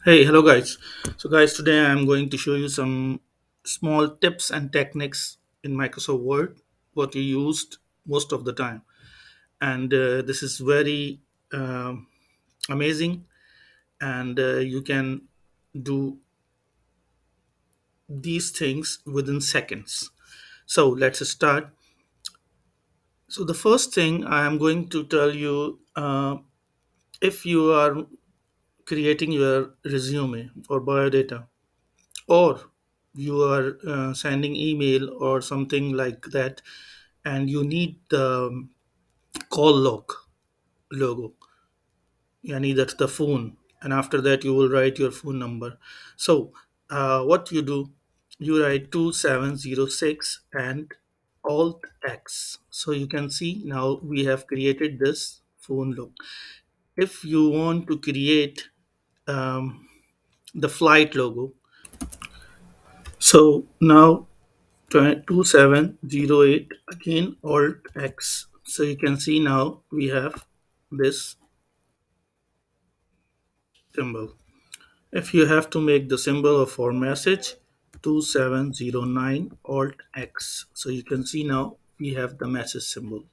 Hey, hello guys. So guys, today I'm going to show you some small tips and techniques in Microsoft Word what you used most of the time. And this is very um, amazing and you can do these things within seconds. So let's start. So the first thing I am going to tell you if you are creating your resume or biodata or you are sending email or something like that and you need the call log logo, yani that's the phone, and after that you will write your phone number. So what you do, you write 2706 and alt x, so you can see now we have created this phone log. If you want to create the flight logo, so now 2708 again alt x, so you can see now we have this symbol. If you have to make the symbol of our message, 2709 alt x, so you can see now we have the message symbol.